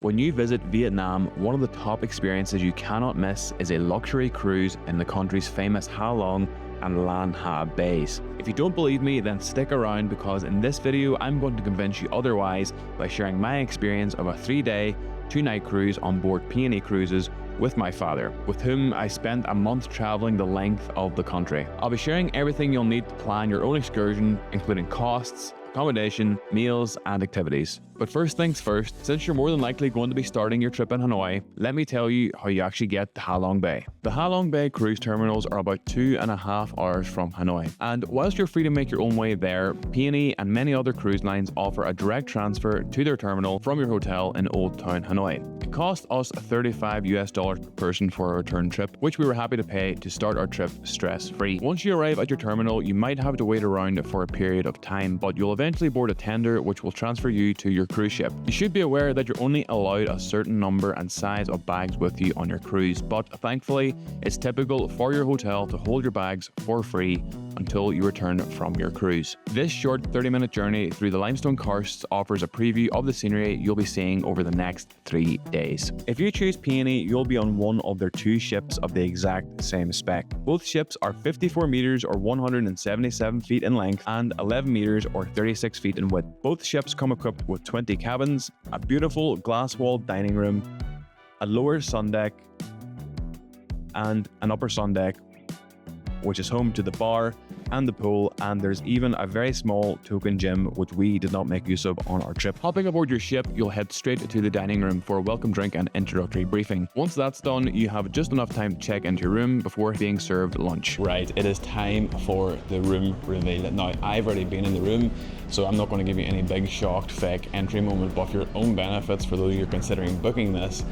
When you visit Vietnam, one of the top experiences you cannot miss is a luxury cruise in the country's famous Ha Long and Lan Ha bays. If you don't believe me, then stick around because in this video I'm going to convince you otherwise by sharing my experience of a 3-day, 2-night cruise on board P&E Cruises with my father, with whom I spent a month traveling the length of the country. I'll be sharing everything you'll need to plan your own excursion, including costs, accommodation, meals, and activities. But first things first, since you're more than likely going to be starting your trip in Hanoi, let me tell you how you actually get to Ha Long Bay. The Ha Long Bay cruise terminals are about 2.5 hours from Hanoi, and whilst you're free to make your own way there, P&E and many other cruise lines offer a direct transfer to their terminal from your hotel in Old Town Hanoi. It cost us $35 per person for a return trip, which we were happy to pay to start our trip stress-free. Once you arrive at your terminal, you might have to wait around for a period of time, but you'll eventually board a tender which will transfer you to your cruise ship. You should be aware that you're only allowed a certain number and size of bags with you on your cruise, but thankfully it's typical for your hotel to hold your bags for free until you return from your cruise. This short 30-minute journey through the limestone karsts offers a preview of the scenery you'll be seeing over the next 3 days. If you choose P&E, you'll be on one of their 2 ships of the exact same spec. Both ships are 54 meters or 177 feet in length and 11 meters or 36 feet in width. Both ships come equipped with 20 cabins, a beautiful glass-walled dining room, a lower sun deck, and an upper sun deck, which is home to the bar and the pool, and there's even a very small token gym which we did not make use of on our trip. Hopping aboard your ship, you'll head straight to the dining room for a welcome drink and introductory briefing. Once that's done, you have just enough time to check into your room before being served lunch. Right, it is time for the room reveal. Now, I've already been in the room, so I'm not going to give you any big shocked fake entry moment, but for your own benefits, for those of you considering booking this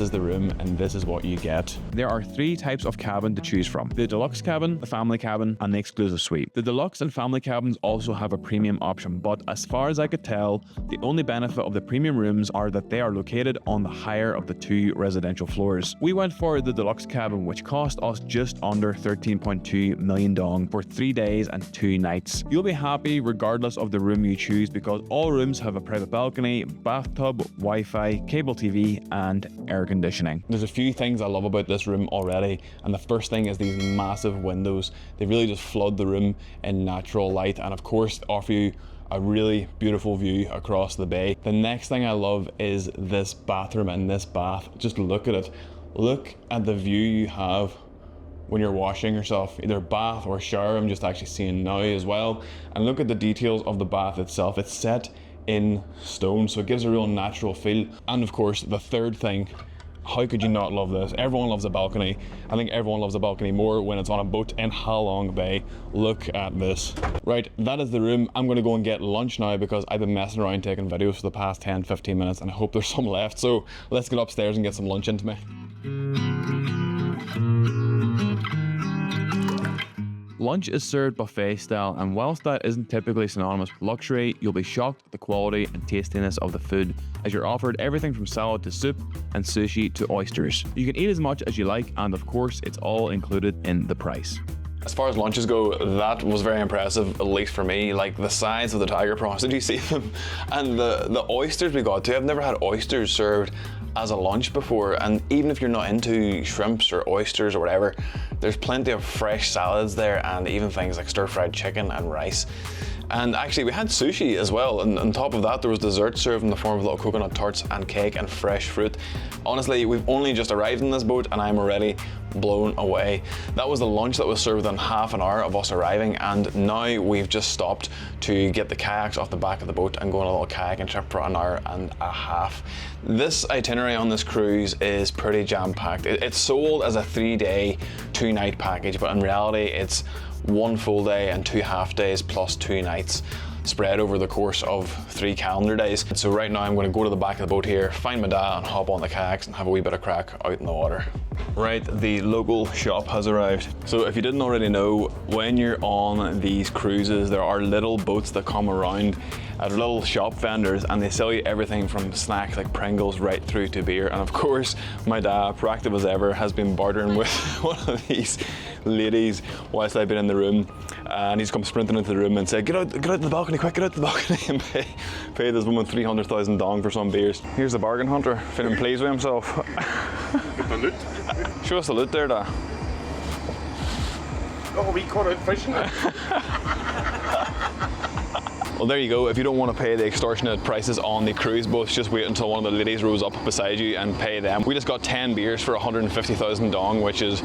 is the room and this is what you get. There are 3 types of cabin to choose from: the deluxe cabin, the family cabin, and the exclusive suite. The deluxe and family cabins also have a premium option, but as far as I could tell, the only benefit of the premium rooms are that they are located on the higher of the 2 residential floors. We went for the deluxe cabin, which cost us just under 13.2 million dong for 3 days and 2 nights. You'll be happy regardless of the room you choose because all rooms have a private balcony, bathtub, Wi-Fi, cable TV, and air conditioning. There's a few things I love about this room already, and the first thing is these massive windows. They really just flood the room in natural light and of course offer you a really beautiful view across the bay. The next thing I love is this bathroom and this bath. Just look at it. Look at the view you have when you're washing yourself, either bath or shower. I'm just actually seeing now as well. And look at the details of the bath itself. It's set in stone, so it gives a real natural feel. And of course, the third thing, how could you not love this? Everyone loves a balcony. I think everyone loves a balcony more when it's on a boat in Ha Long Bay. Look at this. Right, that is the room. I'm gonna go and get lunch now because I've been messing around taking videos for the past 10-15 minutes and I hope there's some left. So let's get upstairs and get some lunch into me. Lunch is served buffet style, and whilst that isn't typically synonymous with luxury, you'll be shocked at the quality and tastiness of the food, as you're offered everything from salad to soup and sushi to oysters. You can eat as much as you like, and of course, it's all included in the price. As far as lunches go, that was very impressive, at least for me. Like the size of the tiger prawns, did you see them? And the oysters we got too. I've never had oysters served as a lunch before, and even if you're not into shrimps or oysters or whatever, there's plenty of fresh salads there and even things like stir-fried chicken and rice. And actually we had sushi as well, and on top of that there was dessert served in the form of little coconut tarts and cake and fresh fruit. Honestly, we've only just arrived in this boat and I'm already blown away. That was the lunch that was served within half an hour of us arriving, and now we've just stopped to get the kayaks off the back of the boat and go on a little kayaking trip for an hour and a half. This itinerary on this cruise is pretty jam-packed. It's sold as a 3-day, 2-night package, but in reality it's 1 full day and 2 half days plus 2 nights spread over the course of 3 calendar days. So right now I'm going to go to the back of the boat here, find my dad and hop on the kayaks and have a wee bit of crack out in the water. Right, the local shop has arrived. So if you didn't already know, when you're on these cruises, there are little boats that come around at little shop vendors, and they sell you everything from snacks like Pringles right through to beer. And of course, my dad, proactive as ever, has been bartering with one of these ladies whilst I've been in the room, and he's come sprinting into the room and said, get out the balcony, quick, get out the balcony and pay this woman 300,000 dong for some beers. Here's the bargain hunter, feeling pleased with himself. Show us the loot there, da. Oh, we caught out fishing. Well, there you go. If you don't want to pay the extortionate prices on the cruise boats, just wait until one of the ladies rows up beside you and pay them. We just got 10 beers for 150,000 dong, which is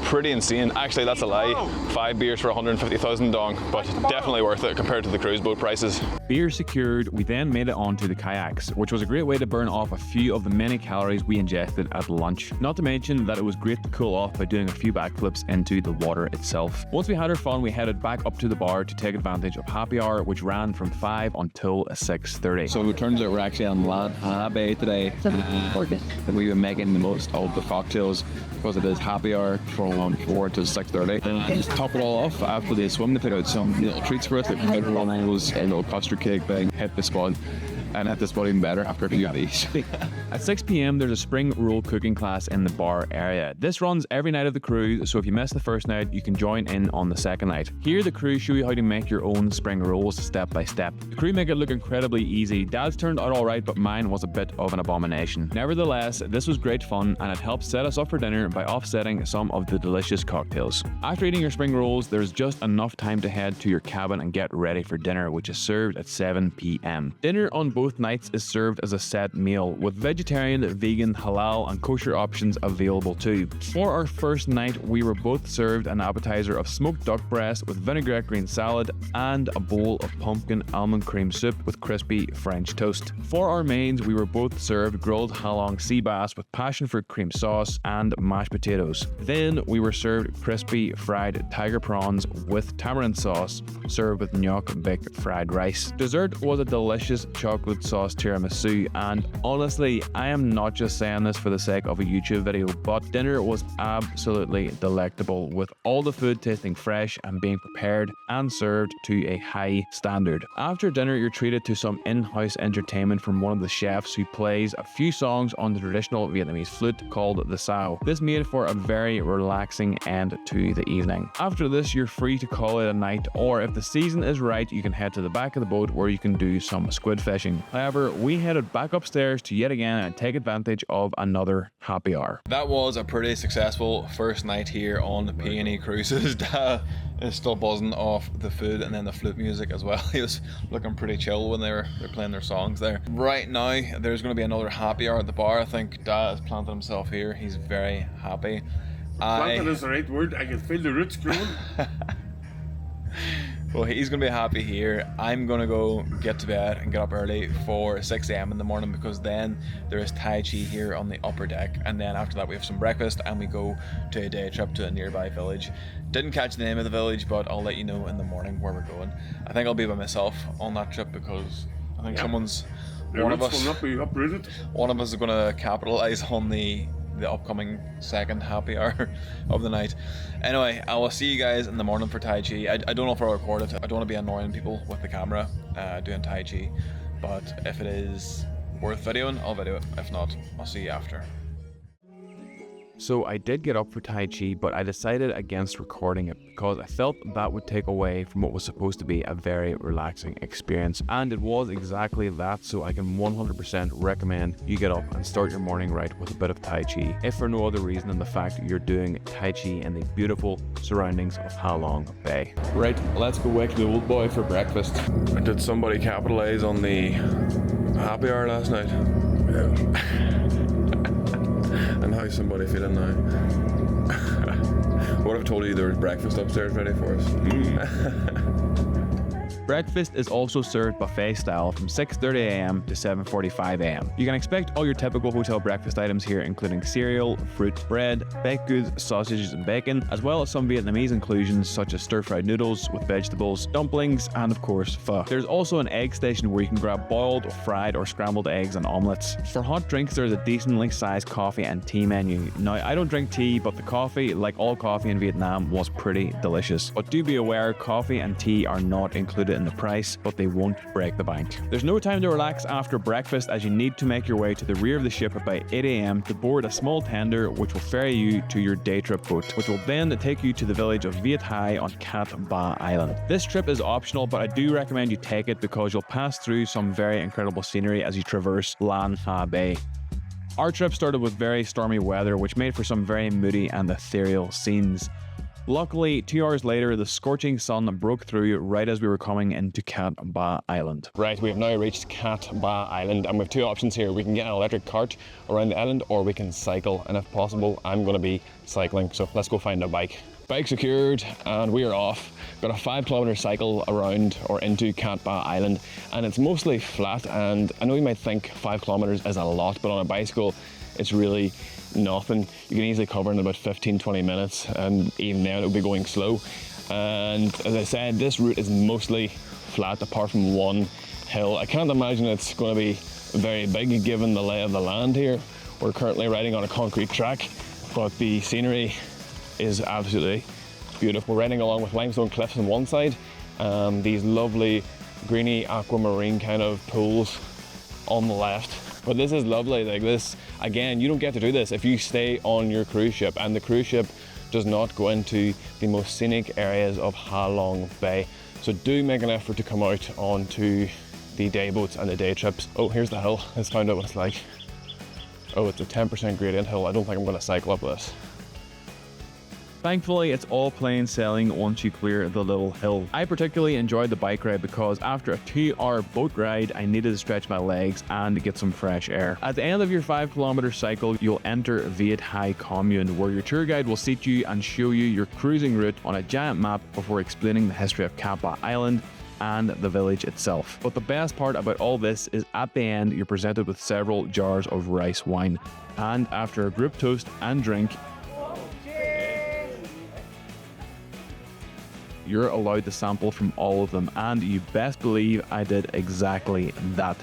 pretty insane. Actually, that's a lie. 5 beers for 150,000 dong, but definitely worth it compared to the cruise boat prices. Beer secured, we then made it onto the kayaks, which was a great way to burn off a few of the many calories we ingested at lunch. Not to mention that it was great to cool off by doing a few backflips into the water itself. Once we had our fun, we headed back up to the bar to take advantage of happy hour, which ran from 5 until 6:30. So it turns out we're actually on Lan Bay today, and we've been making the most of the cocktails because it is happy hour from 4 to 6:30. And to top it all off, after the swim, they put out some little treats for us, like little mangoes, a little custard cake thing, hit the spot. And at this spot even better after you got these. At 6 p.m, there's a spring roll cooking class in the bar area. This runs every night of the cruise, so if you miss the first night, you can join in on the second night. Here, the crew show you how to make your own spring rolls step by step. The crew make it look incredibly easy. Dad's turned out alright, but mine was a bit of an abomination. Nevertheless, this was great fun, and it helped set us up for dinner by offsetting some of the delicious cocktails. After eating your spring rolls, there's just enough time to head to your cabin and get ready for dinner, which is served at 7 p.m. Dinner on both nights is served as a set meal, with vegetarian, vegan, halal and kosher options available too. For our first night, we were both served an appetizer of smoked duck breast with vinaigrette green salad and a bowl of pumpkin almond cream soup with crispy French toast. For our mains, we were both served grilled halong sea bass with passion fruit cream sauce and mashed potatoes. Then we were served crispy fried tiger prawns with tamarind sauce, served with nyok bik fried rice. Dessert was a delicious chocolate sauce tiramisu, and honestly, I am not just saying this for the sake of a YouTube video, but dinner was absolutely delectable, with all the food tasting fresh and being prepared and served to a high standard. After dinner, you're treated to some in-house entertainment from one of the chefs who plays a few songs on the traditional Vietnamese flute called the sao. This made for a very relaxing end to the evening. After this, you're free to call it a night, or if the season is right, you can head to the back of the boat where you can do some squid fishing. However, we headed back upstairs to yet again take advantage of another happy hour. That was a pretty successful first night here on the P&E Cruises. Dad is still buzzing off the food and then the flute music as well. He was looking pretty chill when they're playing their songs there. Right now, there's going to be another happy hour at the bar. I think Dad has planted himself here. He's very happy. Planted is the right word. I can feel the roots growing. Well, he's going to be happy here. I'm going to go get to bed and get up early for 6 a.m. in the morning, because then there is Tai Chi here on the upper deck. And then after that, we have some breakfast and we go to a day trip to a nearby village. Didn't catch the name of the village, but I'll let you know in the morning where we're going. I think I'll be by myself on that trip, because I think one of us is going to capitalize on the upcoming second happy hour of the night. Anyway, I will see you guys in the morning for Tai Chi. I don't know if I'll record it. I don't want to be annoying people with the camera doing Tai Chi, but if it is worth videoing, I'll video it. If not, I'll see you after. So I did get up for Tai Chi, but I decided against recording it because I felt that would take away from what was supposed to be a very relaxing experience. And it was exactly that, so I can 100% recommend you get up and start your morning right with a bit of Tai Chi, if for no other reason than the fact that you're doing Tai Chi in the beautiful surroundings of Halong Bay. Right, let's go wake the old boy for breakfast. Did somebody capitalize on the happy hour last night? Yeah. And how's somebody feeling now? What if I told you there was breakfast upstairs ready for us? Breakfast is also served buffet style from 6:30 a.m. to 7:45 a.m. You can expect all your typical hotel breakfast items here, including cereal, fruit, bread, baked goods, sausages and bacon, as well as some Vietnamese inclusions such as stir-fried noodles with vegetables, dumplings, and of course pho. There's also an egg station where you can grab boiled, fried or scrambled eggs and omelets. For hot drinks, there's a decently sized coffee and tea menu. Now, I don't drink tea, but the coffee, like all coffee in Vietnam, was pretty delicious. But do be aware, coffee and tea are not included in in the price, but they won't break the bank. There's no time to relax after breakfast, as you need to make your way to the rear of the ship by 8 AM to board a small tender which will ferry you to your day trip boat, which will then take you to the village of Viet Hai on Cat Ba Island. This trip is optional, but I do recommend you take it because you'll pass through some very incredible scenery as you traverse Lan Ha Bay. Our trip started with very stormy weather, which made for some very moody and ethereal scenes. Luckily, 2 hours later, the scorching sun broke through right as we were coming into Cat Ba Island. Right, we have now reached Cat Ba Island, and we have two options here. We can get an electric cart around the island, or we can cycle, and if possible, I'm going to be cycling, so let's go find a bike. Bike secured, and we are off. Got a 5-kilometer cycle around or into Cat Ba Island, and it's mostly flat, and I know you might think 5 kilometers is a lot, but on a bicycle, it's really nothing. You can easily cover in about 15-20 minutes, and even then it will be going slow. And as I said, this route is mostly flat apart from one hill. I can't imagine it's going to be very big given the lay of the land here. We're currently riding on a concrete track, but the scenery is absolutely beautiful. We're riding along with limestone cliffs on one side, these lovely greeny aquamarine kind of pools on the left. But this is lovely. Like this, again, you don't get to do this if you stay on your cruise ship, and the cruise ship does not go into the most scenic areas of Ha Long Bay. So do make an effort to come out onto the day boats and the day trips. Oh, here's the hill. Let's find out what it's like. Oh, it's a 10% gradient hill. I don't think I'm going to cycle up this. Thankfully, it's all plain sailing once you clear the little hill. I particularly enjoyed the bike ride because after a 2-hour boat ride, I needed to stretch my legs and get some fresh air. At the end of your 5-kilometer cycle, you'll enter Viet Hai Commune, where your tour guide will seat you and show you your cruising route on a giant map before explaining the history of Cat Ba Island and the village itself. But the best part about all this is at the end, you're presented with several jars of rice wine. And after a group toast and drink, you're allowed to sample from all of them, and you best believe I did exactly that.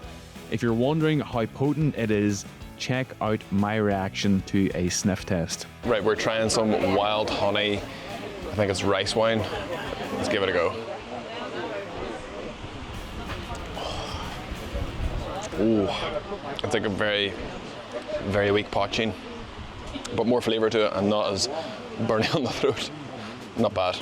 If you're wondering how potent it is, check out my reaction to a sniff test. Right, we're trying some wild honey. I think it's rice wine. Let's give it a go. Ooh, it's like a very, very weak poaching, but more flavour to it and not as burning on the throat. Not bad.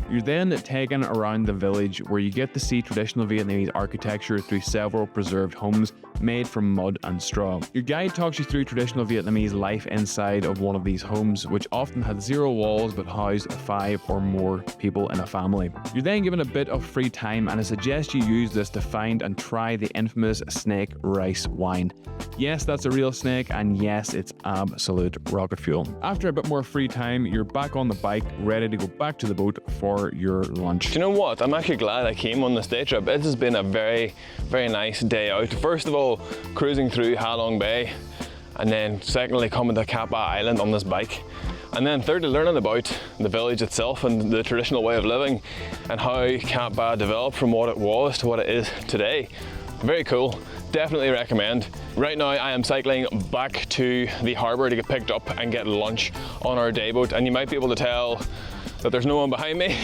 You're then taken around the village, where you get to see traditional Vietnamese architecture through several preserved homes made from mud and straw. Your guide talks you through traditional Vietnamese life inside of one of these homes, which often had 0 walls but housed 5 or more people in a family. You're then given a bit of free time, and I suggest you use this to find and try the infamous snake rice wine. Yes, that's a real snake, and yes, it's absolute rocket fuel. After a bit more free time, you're back on the bike, ready to go back to the boat for your lunch. Do you know what? I'm actually glad I came on this day trip. It has been a very, very nice day out. First of all, cruising through Ha Long Bay, and then secondly, coming to Cat Ba Island on this bike. And then thirdly, learning about the village itself and the traditional way of living and how Cat Ba developed from what it was to what it is today. Very cool. Definitely recommend. Right now I am cycling back to the harbour to get picked up and get lunch on our day boat, and you might be able to tell that there's no one behind me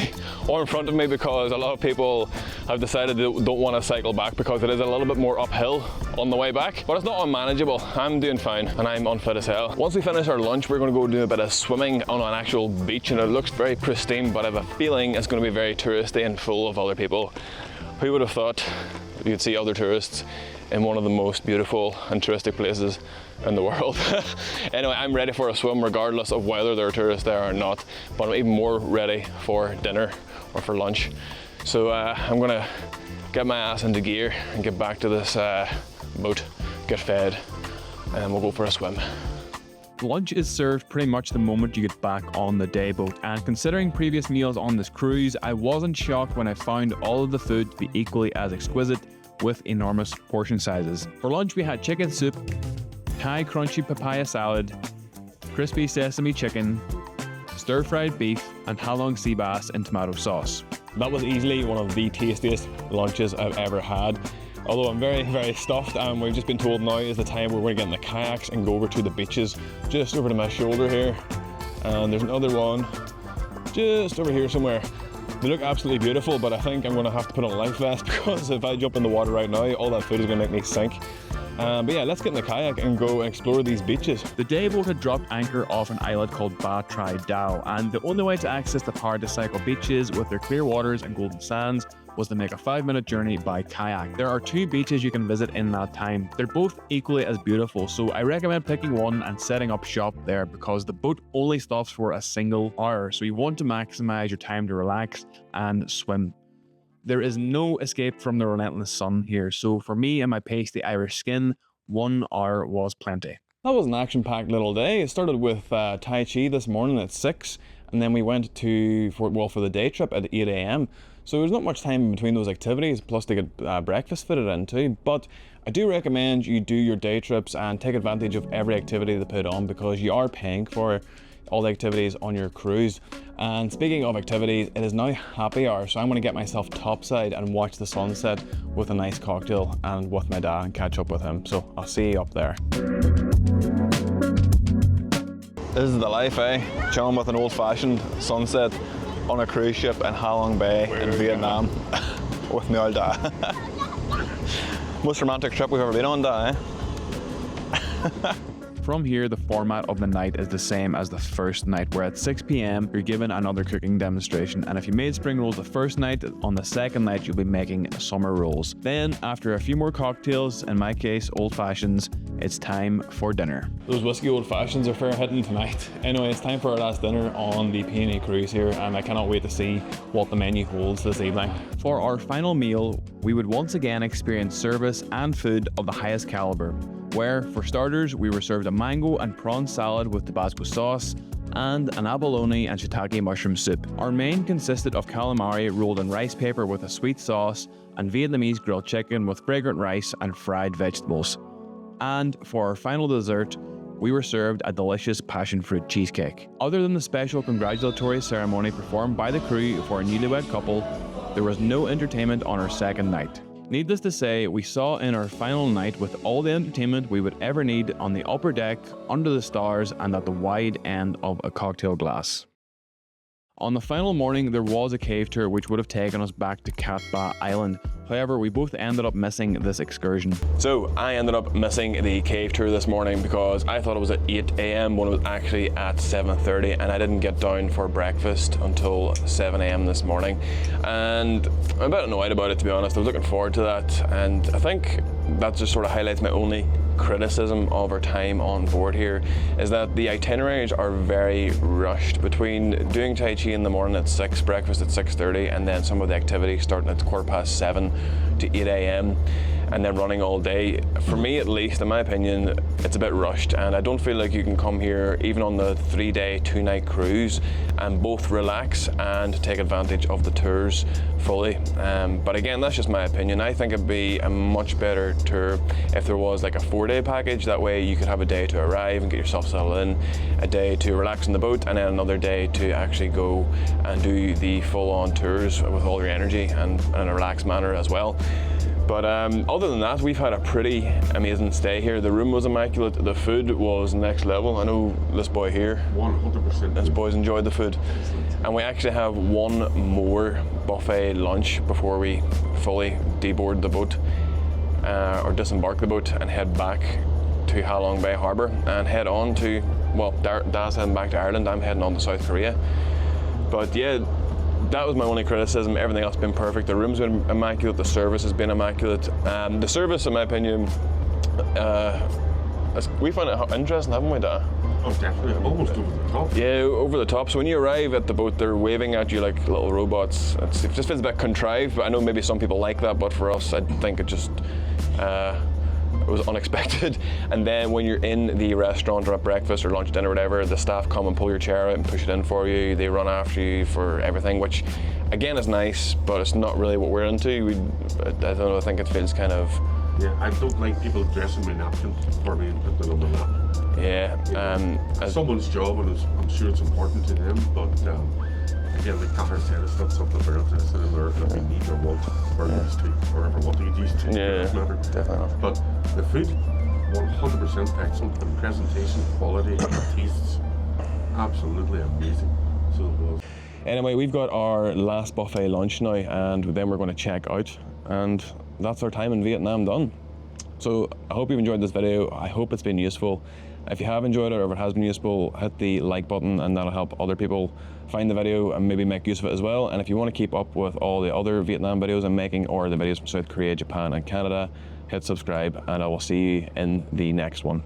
or in front of me because a lot of people have decided they don't want to cycle back because it is a little bit more uphill on the way back, but it's not unmanageable. I'm doing fine and I'm unfit as hell. Once we finish our lunch, we're going to go do a bit of swimming on an actual beach, and it looks very pristine, but I have a feeling it's going to be very touristy and full of other people. Who would have thought you'd see other tourists in one of the most beautiful and touristic places in the world? Anyway, I'm ready for a swim regardless of whether there are tourists there or not, but I'm even more ready for dinner or for lunch. So I'm gonna get my ass into gear and get back to this boat, get fed, and we'll go for a swim. Lunch is served pretty much the moment you get back on the day boat, and considering previous meals on this cruise, I wasn't shocked when I found all of the food to be equally as exquisite, with enormous portion sizes. For lunch we had chicken soup, Thai crunchy papaya salad, crispy sesame chicken, stir-fried beef, and Ha Long sea bass in tomato sauce. That was easily one of the tastiest lunches I've ever had. Although I'm very, very stuffed, and we've just been told now is the time where we're going to get in the kayaks and go over to the beaches just over to my shoulder here. And there's another one just over here somewhere. They look absolutely beautiful, but I think I'm going to have to put on a life vest because if I jump in the water right now, all that food is going to make me sink. But yeah, let's get in the kayak and go explore these beaches. The day boat had dropped anchor off an islet called Ba Tri Dao, and the only way to access the hard to cycle beaches with their clear waters and golden sands was to make a 5-minute journey by kayak. There are 2 beaches you can visit in that time. They're both equally as beautiful, so I recommend picking one and setting up shop there because the boat only stops for a single hour, so you want to maximize your time to relax and swim. There is no escape from the relentless sun here, so for me and my pasty Irish skin, 1 hour was plenty. That was an action-packed little day. It started with Tai Chi this morning at 6, and then we went to for the day trip at 8 a.m. So there's not much time in between those activities, plus to get breakfast fitted in too. But I do recommend you do your day trips and take advantage of every activity they put on because you are paying for all the activities on your cruise. And speaking of activities, it is now happy hour, so I'm going to get myself topside and watch the sunset with a nice cocktail and with my dad and catch up with him. So I'll see you up there. This is the life, eh? Chilling with an old-fashioned sunset on a cruise ship in Ha Long Bay in Vietnam with my old dad. Most romantic trip we've ever been on, Dad, eh? From here, the format of the night is the same as the first night, where at 6 p.m. you're given another cooking demonstration, and if you made spring rolls the first night, on the second night you'll be making summer rolls. Then, after a few more cocktails, in my case old fashions, it's time for dinner. Those whiskey old fashions are fair hitting tonight. Anyway, it's time for our last dinner on the P&E cruise here, and I cannot wait to see what the menu holds this evening. For our final meal, we would once again experience service and food of the highest caliber, where, for starters, we were served a mango and prawn salad with Tabasco sauce and an abalone and shiitake mushroom soup. Our main consisted of calamari rolled in rice paper with a sweet sauce and Vietnamese grilled chicken with fragrant rice and fried vegetables. And for our final dessert, we were served a delicious passion fruit cheesecake. Other than the special congratulatory ceremony performed by the crew for a newlywed couple, there was no entertainment on our second night. Needless to say, we saw in our final night with all the entertainment we would ever need on the upper deck, under the stars, and at the wide end of a cocktail glass. On the final morning, there was a cave tour which would have taken us back to Cat Ba Island. However, we both ended up missing this excursion. So I ended up missing the cave tour this morning because I thought it was at 8 a.m. when it was actually at 7:30, and I didn't get down for breakfast until 7 a.m. this morning. And I'm a bit annoyed about it, to be honest. I was looking forward to that, and I think that just sort of highlights my only criticism of our time on board here, is that the itineraries are very rushed. Between doing Tai Chi in the morning at 6, breakfast at 6:30, and then some of the activities starting at 7:15 to 8 a.m. and then running all day. For me, at least, in my opinion, it's a bit rushed, and I don't feel like you can come here even on the 3-day, 2-night cruise and both relax and take advantage of the tours fully. But again, that's just my opinion. I think it'd be a much better tour if there was like a 4-day package. That way you could have a day to arrive and get yourself settled in, a day to relax on the boat, and then another day to actually go and do the full-on tours with all your energy and in a relaxed manner as well. But other than that, we've had a pretty amazing stay here. The room was immaculate, the food was next level. I know this boy here, 100%. this boy's enjoyed the food. And we actually have one more buffet lunch before we fully deboard the boat or disembark the boat and head back to Ha Long Bay Harbour and head on to, well, Dad's heading back to Ireland, I'm heading on to South Korea. But yeah, that was my only criticism. Everything else has been perfect. The room's been immaculate, the service has been immaculate. The service, in my opinion, we found it interesting, haven't we, Dad? Oh, definitely. Almost over the top. Yeah, over the top. So when you arrive at the boat, they're waving at you like little robots. It just feels a bit contrived, but I know maybe some people like that, but for us, I think it just it was unexpected. And then when you're in the restaurant or at breakfast or lunch, dinner, whatever, the staff come and pull your chair out and push it in for you. They run after you for everything, which again is nice, but it's not really what we're into. I don't know, I think it feels kind of... Yeah, I don't like people dressing my napkin for me and putting it on my lap. Yeah. It's someone's job, and I'm sure it's important to them, but again, like Catherine said, it's not something we're interested in or that we need or want or used to, or ever want to get used to. Yeah, definitely not. But the food, 100% excellent, and presentation, quality, tastes absolutely amazing. So it was. Anyway, we've got our last buffet lunch now, and then we're going to check out, and that's our time in Vietnam done. So I hope you've enjoyed this video. I hope it's been useful. If you have enjoyed it, or if it has been useful, hit the like button, and that'll help other people find the video and maybe make use of it as well. And if you want to keep up with all the other Vietnam videos I'm making, or the videos from South Korea, Japan and Canada, hit subscribe, and I will see you in the next one.